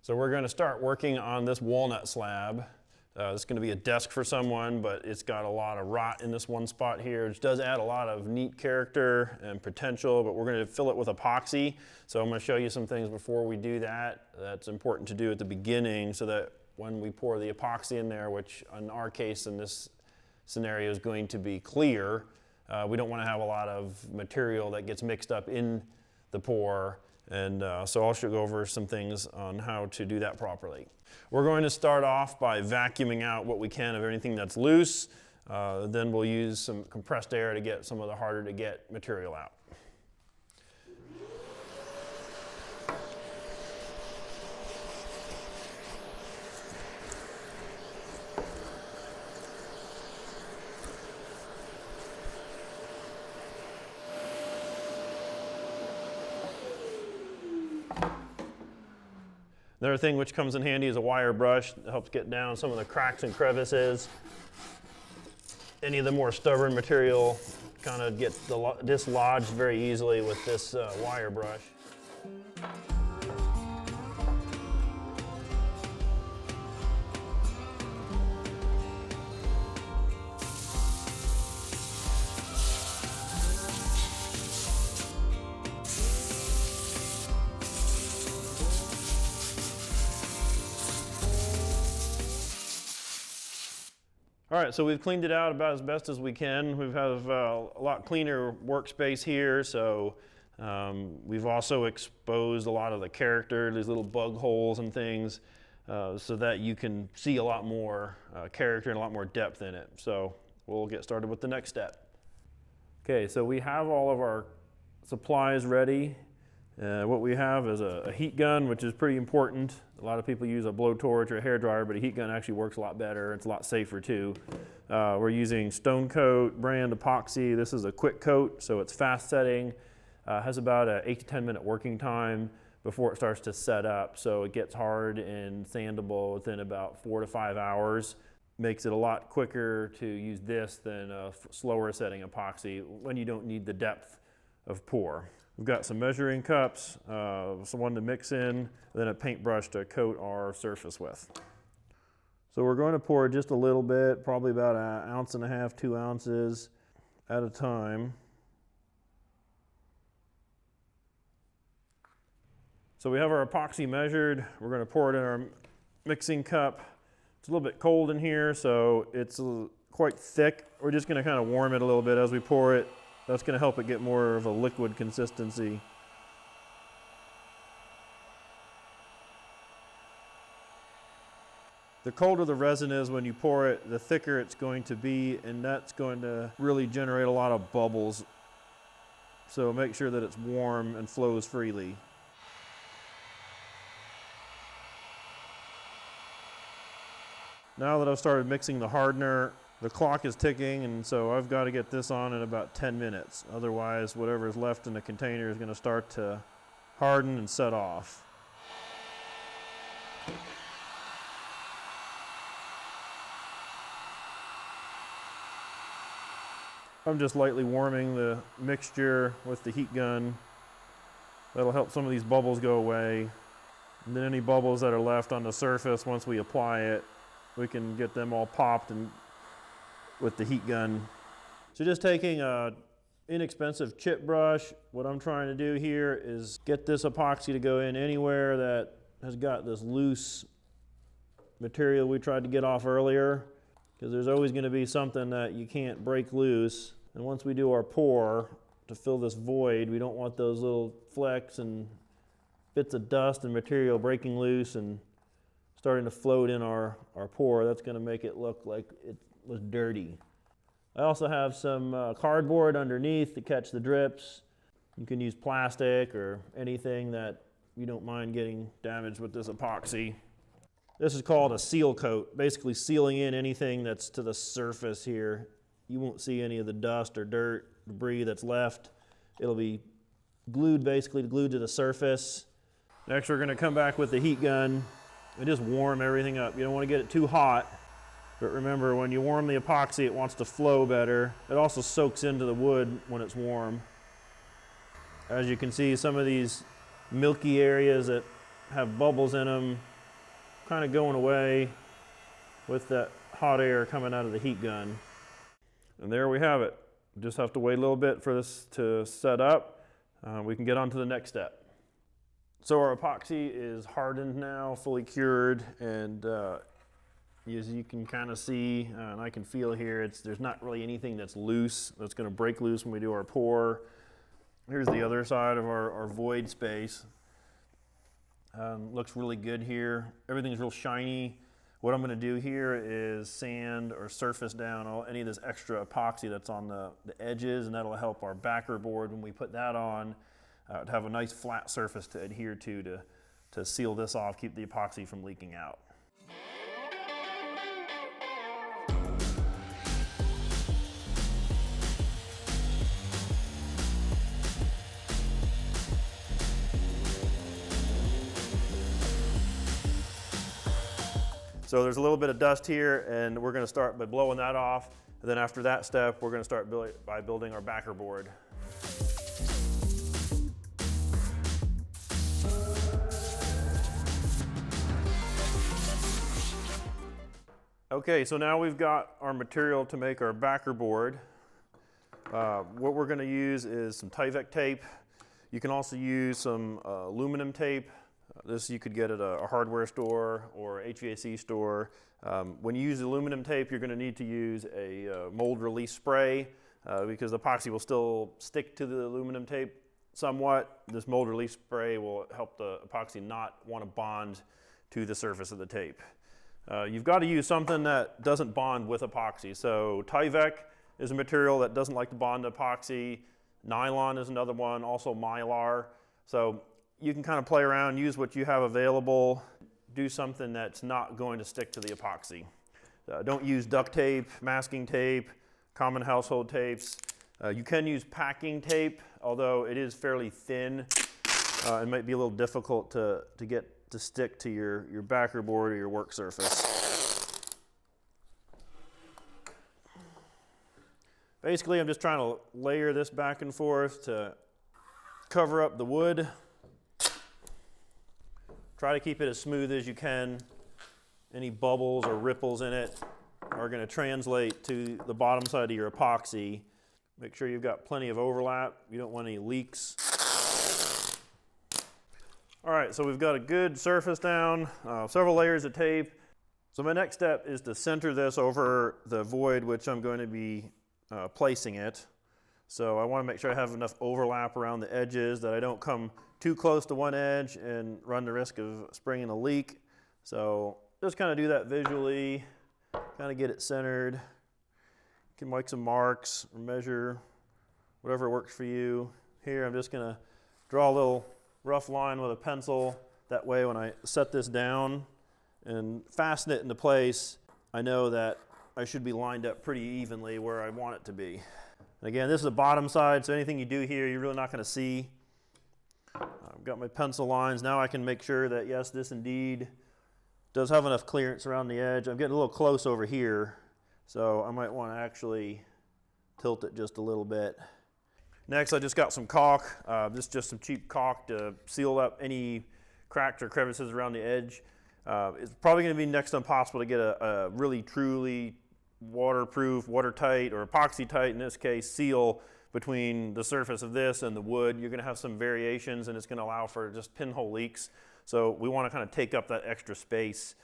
So we're going to start working on this walnut slab. It's going to be a desk for someone, but it's got a lot of rot in this one spot here, which does add a lot of neat character and potential, but we're going to fill it with epoxy. So I'm going to show you some things before we do that. That's important to do at the beginning so that when we pour the epoxy in there, which in our case in this scenario is going to be clear, we don't want to have a lot of material that gets mixed up in the pour. And so I'll go over some things on how to do that properly. We're going to start off by vacuuming out what we can of anything that's loose. Then we'll use some compressed air to get some of the harder to get material out. Another thing which comes in handy is a wire brush that helps get down some of the cracks and crevices. Any of the more stubborn material kind of gets dislodged very easily with this wire brush. All right, so we've cleaned it out about as best as we can. We have a lot cleaner workspace here, so we've also exposed a lot of the character, these little bug holes and things, so that you can see a lot more character and a lot more depth in it. So we'll get started with the next step. Okay, so we have all of our supplies ready. What we have is a heat gun, which is pretty important. A lot of people use a blowtorch or a hairdryer, but a heat gun actually works a lot better. It's a lot safer too. We're using Stone Coat brand epoxy. This is a quick coat, so it's fast setting. Has about an 8 to 10 minute working time before it starts to set up. So it gets hard and sandable within about 4 to 5 hours. Makes it a lot quicker to use this than a slower setting epoxy when you don't need the depth of pour. We've got some measuring cups, one to mix in, then a paintbrush to coat our surface with. So we're going to pour just a little bit, probably about 1.5 ounces, 2 ounces at a time. So we have our epoxy measured. We're going to pour it in our mixing cup. It's a little bit cold in here, so it's quite thick. We're just going to kind of warm it a little bit as we pour it. That's going to help it get more of a liquid consistency. The colder the resin is when you pour it, the thicker it's going to be, and that's going to really generate a lot of bubbles. So make sure that it's warm and flows freely. Now that I've started mixing the hardener, the clock is ticking, and so I've got to get this on in about 10 minutes. Otherwise, whatever is left in the container is going to start to harden and set off. I'm just lightly warming the mixture with the heat gun. That'll help some of these bubbles go away. And then any bubbles that are left on the surface, once we apply it, we can get them all popped and with the heat gun. So just taking an inexpensive chip brush, what I'm trying to do here is get this epoxy to go in anywhere that has got this loose material we tried to get off earlier, because there's always going to be something that you can't break loose. And once we do our pour to fill this void, we don't want those little flecks and bits of dust and material breaking loose and starting to float in our pour. That's going to make it look like it was dirty. I also have some cardboard underneath to catch the drips. You can use plastic or anything that you don't mind getting damaged with this epoxy. This is called a seal coat, basically sealing in anything that's to the surface here. You won't see any of the dust or dirt, debris that's left. It'll be glued, basically glued to the surface. Next, we're going to come back with the heat gun and just warm everything up. You don't want to get it too hot. But remember, when you warm the epoxy, it wants to flow better. It also soaks into the wood when it's warm. As you can see, some of these milky areas that have bubbles in them, kind of going away with that hot air coming out of the heat gun. And there we have it. Just have to wait a little bit for this to set up. We can get on to the next step. So our epoxy is hardened now, fully cured, and as you can kind of see, and I can feel here, there's not really anything that's loose, that's going to break loose when we do our pour. Here's the other side of our void space. Looks really good here. Everything's real shiny. What I'm going to do here is sand or surface down any of this extra epoxy that's on the edges, and that'll help our backer board when we put that on to have a nice flat surface to adhere to seal this off, keep the epoxy from leaking out. So there's a little bit of dust here, and we're going to start by blowing that off. And then after that step, we're going to start by building our backer board. Okay, so now we've got our material to make our backer board. What we're going to use is some Tyvek tape. You can also use some aluminum tape. This you could get at a hardware store or HVAC store. When you use aluminum tape, you're going to need to use a mold release spray because the epoxy will still stick to the aluminum tape somewhat. This mold release spray will help the epoxy not want to bond to the surface of the tape. You've got to use something that doesn't bond with epoxy. So Tyvek is a material that doesn't like to bond to epoxy. Nylon is another one, also Mylar. So you can kind of play around, use what you have available, do something that's not going to stick to the epoxy. Don't use duct tape, masking tape, common household tapes. You can use packing tape, although it is fairly thin. It might be a little difficult to get to stick to your backer board or your work surface. Basically, I'm just trying to layer this back and forth to cover up the wood. Try to keep it as smooth as you can. Any bubbles or ripples in it are going to translate to the bottom side of your epoxy. Make sure you've got plenty of overlap. You don't want any leaks. All right, so we've got a good surface down, several layers of tape. So my next step is to center this over the void which I'm going to be placing it. So I want to make sure I have enough overlap around the edges that I don't come too close to one edge and run the risk of springing a leak. So just kind of do that visually, kind of get it centered. You can make some marks or measure, whatever works for you. Here I'm just going to draw a little rough line with a pencil. That way when I set this down and fasten it into place, I know that I should be lined up pretty evenly where I want it to be. And again, this is the bottom side, so anything you do here, you're really not going to see. I've got my pencil lines. Now I can make sure that, yes, this indeed does have enough clearance around the edge. I'm getting a little close over here, so I might want to actually tilt it just a little bit. Next, I just got some caulk. This is just some cheap caulk to seal up any cracks or crevices around the edge. It's probably going to be next to impossible to get a really, truly waterproof, watertight, or epoxy tight, in this case, seal between the surface of this and the wood. You're going to have some variations, and it's going to allow for just pinhole leaks. So we want to kind of take up that extra space.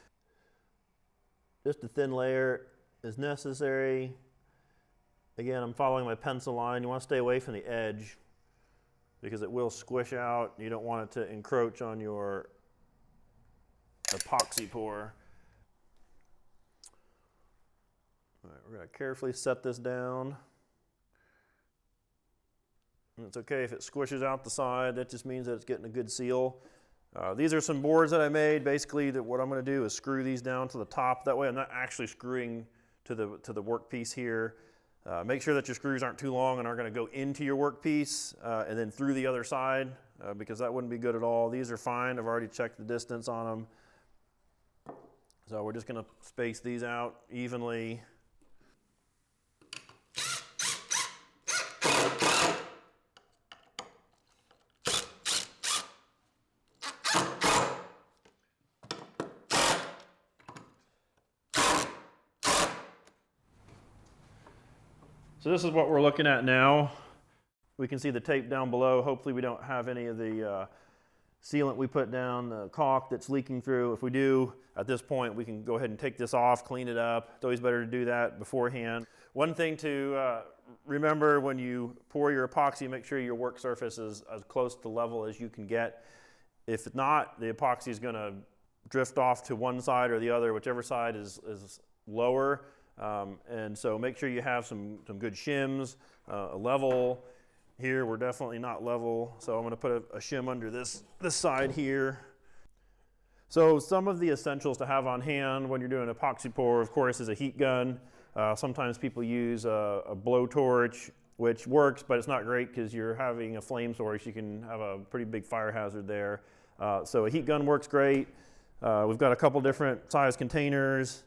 Just a thin layer is necessary. Again, I'm following my pencil line. You want to stay away from the edge because it will squish out. You don't want it to encroach on your epoxy pour. All right, we're going to carefully set this down. And it's okay if it squishes out the side. That just means that it's getting a good seal. These are some boards that I made. Basically, what I'm going to do is screw these down to the top. That way I'm not actually screwing to the workpiece here. Make sure that your screws aren't too long and aren't going to go into your workpiece and then through the other side because that wouldn't be good at all. These are fine. I've already checked the distance on them. So we're just going to space these out evenly. So this is what we're looking at now. We can see the tape down below. Hopefully we don't have any of the sealant we put down, the caulk that's leaking through. If we do, at this point, we can go ahead and take this off, clean it up. It's always better to do that beforehand. One thing to remember when you pour your epoxy, make sure your work surface is as close to level as you can get. If not, the epoxy is going to drift off to one side or the other, whichever side is lower. And so make sure you have some good shims, a level. Here we're definitely not level, so I'm going to put a shim under this side here. So some of the essentials to have on hand when you're doing epoxy pour, of course, is a heat gun. Sometimes people use a blowtorch, which works, but it's not great because you're having a flame source. You can have a pretty big fire hazard there. So a heat gun works great. We've got a couple different size containers.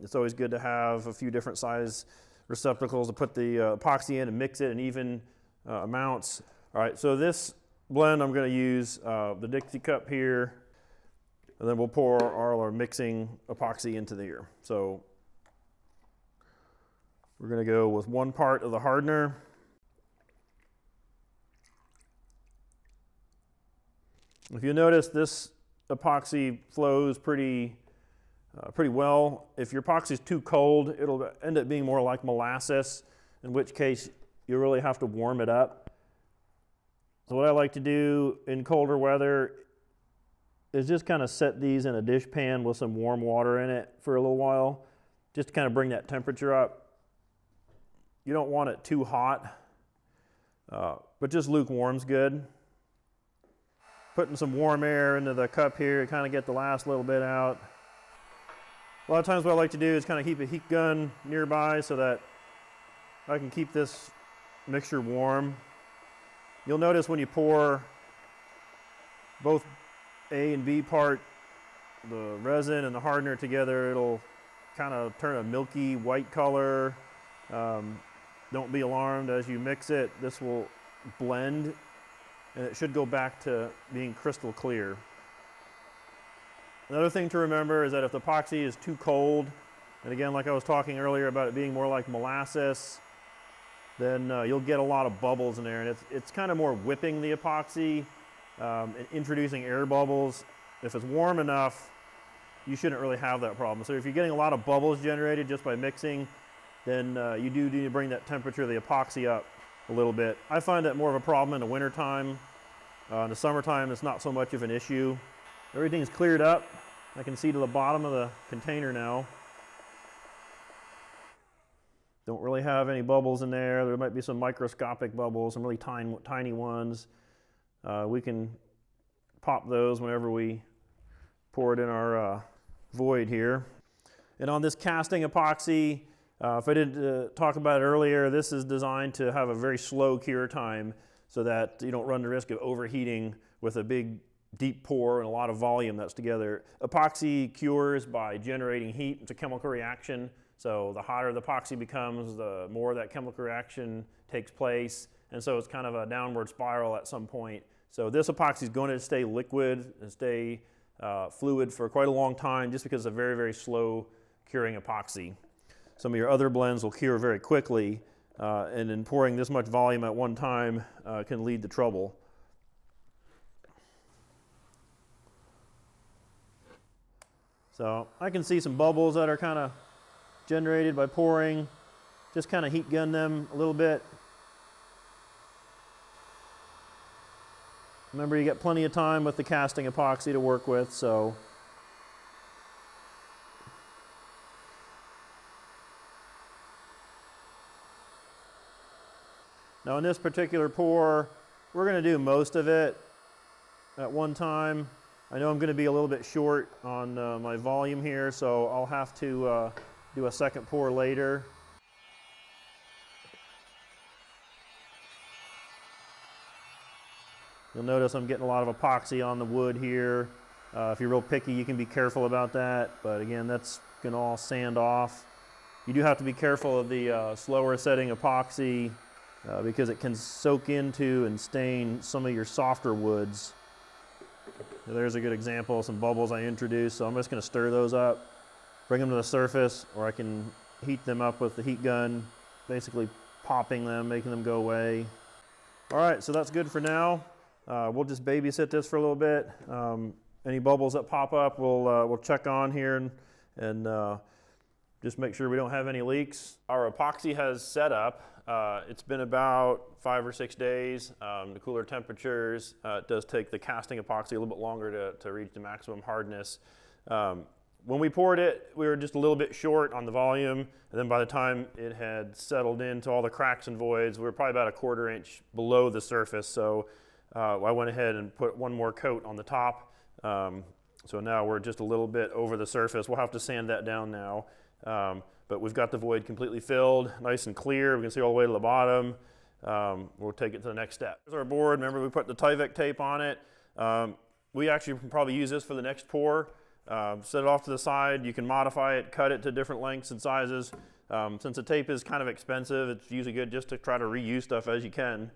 It's always good to have a few different size receptacles to put the epoxy in and mix it in even amounts. All right, so this blend I'm going to use the Dixie cup here, and then we'll pour all our mixing epoxy into there. So we're going to go with 1 part of the hardener. If you notice, this epoxy flows pretty well. If your epoxy is too cold, it'll end up being more like molasses, in which case you really have to warm it up. So what I like to do in colder weather is just kind of set these in a dish pan with some warm water in it for a little while, just to kind of bring that temperature up. You don't want it too hot, but just lukewarm's good. Putting some warm air into the cup here to kind of get the last little bit out. A lot of times what I like to do is kind of keep a heat gun nearby so that I can keep this mixture warm. You'll notice when you pour both A and B part, the resin and the hardener together, it'll kind of turn a milky white color. Don't be alarmed as you mix it. This will blend and it should go back to being crystal clear. Another thing to remember is that if the epoxy is too cold, and again, like I was talking earlier about it being more like molasses, then you'll get a lot of bubbles in there, and it's kind of more whipping the epoxy and introducing air bubbles. If it's warm enough, you shouldn't really have that problem. So if you're getting a lot of bubbles generated just by mixing, then you do need to bring that temperature of the epoxy up a little bit. I find that more of a problem in the wintertime. In the summertime, it's not so much of an issue. Everything's cleared up. I can see to the bottom of the container now. Don't really have any bubbles in there. There might be some microscopic bubbles, some really tiny ones. We can pop those whenever we pour it in our void here. And on this casting epoxy, if I didn't talk about it earlier, this is designed to have a very slow cure time so that you don't run the risk of overheating with a big deep pour and a lot of volume that's together. Epoxy cures by generating heat. It's a chemical reaction. So the hotter the epoxy becomes, the more that chemical reaction takes place. And so it's kind of a downward spiral at some point. So this epoxy is going to stay liquid and stay fluid for quite a long time just because it's a very, very slow curing epoxy. Some of your other blends will cure very quickly, and in pouring this much volume at one time can lead to trouble. So I can see some bubbles that are kind of generated by pouring. Just kind of heat gun them a little bit. Remember, you got plenty of time with the casting epoxy to work with, so now in this particular pour, we're going to do most of it at one time. I know I'm going to be a little bit short on my volume here, so I'll have to do a second pour later. You'll notice I'm getting a lot of epoxy on the wood here. If you're real picky, you can be careful about that, but again, that's going to all sand off. You do have to be careful of the slower setting epoxy because it can soak into and stain some of your softer woods. So there's a good example of some bubbles I introduced, so I'm just going to stir those up, bring them to the surface, or I can heat them up with the heat gun, basically popping them, making them go away. All right, so that's good for now. We'll just babysit this for a little bit. Any bubbles that pop up, we'll check on here and just make sure we don't have any leaks. Our epoxy has set up. It's been about 5 or 6 days. The cooler temperatures, it does take the casting epoxy a little bit longer to reach the maximum hardness. When we poured it, we were just a little bit short on the volume, and then by the time it had settled into all the cracks and voids, we were probably about a 1/4 inch below the surface. So I went ahead and put one more coat on the top. So now we're just a little bit over the surface. We'll have to sand that down now. But we've got the void completely filled, nice and clear. We can see all the way to the bottom. We'll take it to the next step. Here's our board. Remember, we put the Tyvek tape on it. We actually can probably use this for the next pour. Set it off to the side. You can modify it, cut it to different lengths and sizes. Since the tape is kind of expensive, it's usually good just to try to reuse stuff as you can.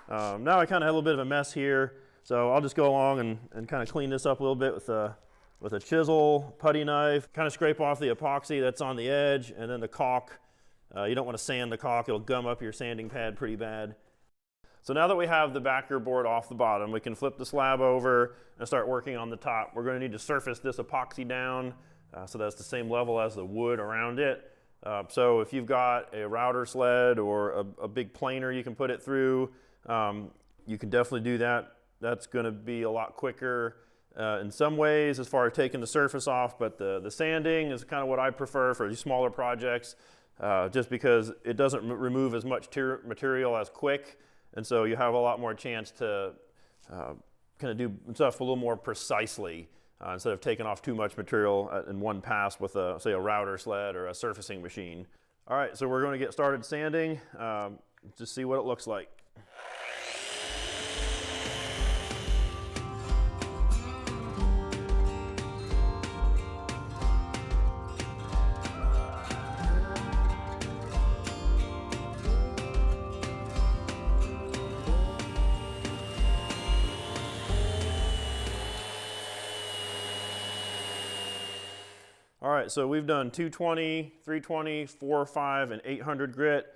Now I kind of have a little bit of a mess here, so I'll just go along and kind of clean this up a little bit with a chisel, putty knife, kind of scrape off the epoxy that's on the edge, and then the caulk. You don't want to sand the caulk, it'll gum up your sanding pad pretty bad. So now that we have the backer board off the bottom, we can flip the slab over and start working on the top. We're going to need to surface this epoxy down so that's the same level as the wood around it. So if you've got a router sled or a big planer you can put it through, you can definitely do that. That's going to be a lot quicker in some ways as far as taking the surface off, but the sanding is kind of what I prefer for these smaller projects, just because it doesn't remove as much material as quick, and so you have a lot more chance to kind of do stuff a little more precisely instead of taking off too much material in one pass with say a router sled or a surfacing machine. All right, so we're going to get started sanding, just see what it looks like. All right, so we've done 220, 320, 405, and 800 grit.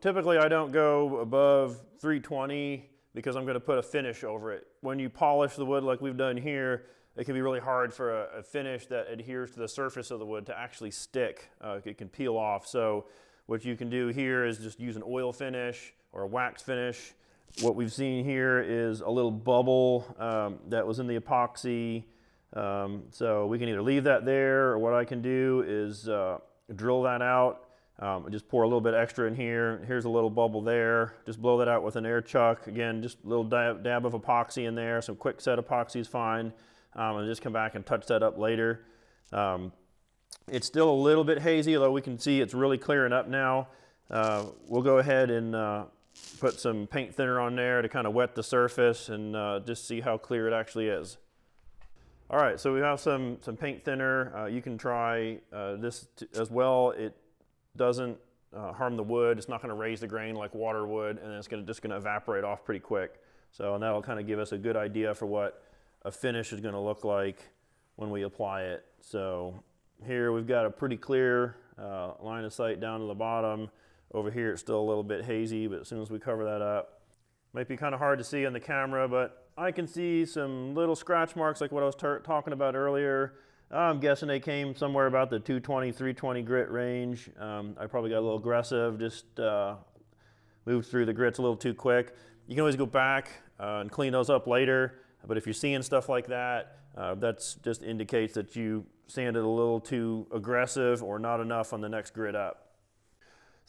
Typically I don't go above 320 because I'm going to put a finish over it. When you polish the wood like we've done here, it can be really hard for a finish that adheres to the surface of the wood to actually stick. It can peel off. So what you can do here is just use an oil finish or a wax finish. What we've seen here is a little bubble that was in the epoxy. So we can either leave that there, or what I can do is drill that out and just pour a little bit extra in here. Here's a little bubble there. Just blow that out with an air chuck. Again, just a little dab of epoxy in there. Some quick set epoxy is fine. And just come back and touch that up later. It's still a little bit hazy, although we can see it's really clearing up now. We'll go ahead and put some paint thinner on there to kind of wet the surface and just see how clear it actually is. All right, so we have some paint thinner. You can try this as well. It doesn't harm the wood. It's not going to raise the grain like water would, and it's just going to evaporate off pretty quick. So and that'll kind of give us a good idea for what a finish is going to look like when we apply it. So here we've got a pretty clear line of sight down to the bottom. Over here it's still a little bit hazy, but as soon as we cover that up, might be kind of hard to see on the camera, but I can see some little scratch marks like what I was talking about earlier. I'm guessing they came somewhere about the 220, 320 grit range. I probably got a little aggressive, just moved through the grits a little too quick. You can always go back and clean those up later, but if you're seeing stuff like that, that just indicates that you sanded a little too aggressive or not enough on the next grit up.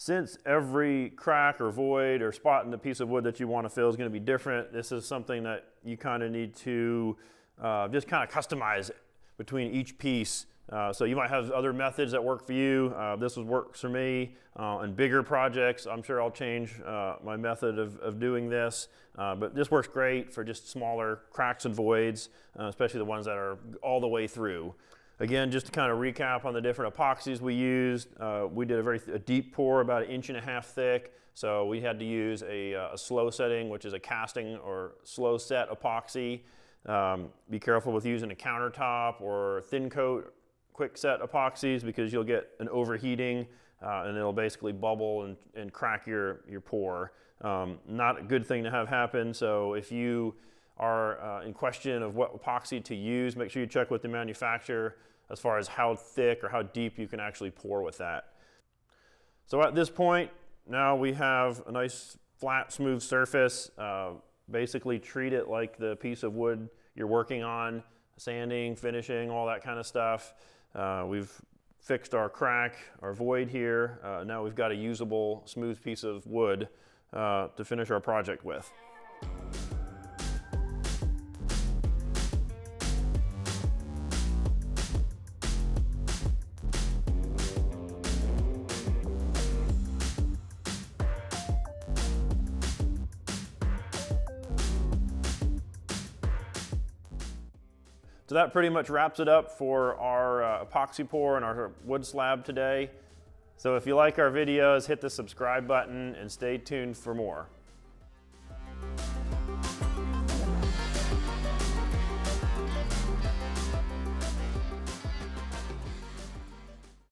Since every crack or void or spot in the piece of wood that you want to fill is going to be different, this is something that you kind of need to just kind of customize between each piece. So you might have other methods that work for you. This works for me. In bigger projects, I'm sure I'll change my method of doing this. But this works great for just smaller cracks and voids, especially the ones that are all the way through. Again, just to kind of recap on the different epoxies we used, we did a deep pour about 1.5 inches thick. So we had to use a slow setting, which is a casting or slow set epoxy. Be careful with using a countertop or thin coat quick set epoxies because you'll get an overheating and it'll basically bubble and crack your pour. Not a good thing to have happen, so if you are in question of what epoxy to use, make sure you check with the manufacturer as far as how thick or how deep you can actually pour with that. So at this point, now we have a nice flat, smooth surface. Basically treat it like the piece of wood you're working on, sanding, finishing, all that kind of stuff. We've fixed our crack, our void here. Now we've got a usable, smooth piece of wood to finish our project with. So that pretty much wraps it up for our epoxy pour and our wood slab today. So if you like our videos, hit the subscribe button and stay tuned for more.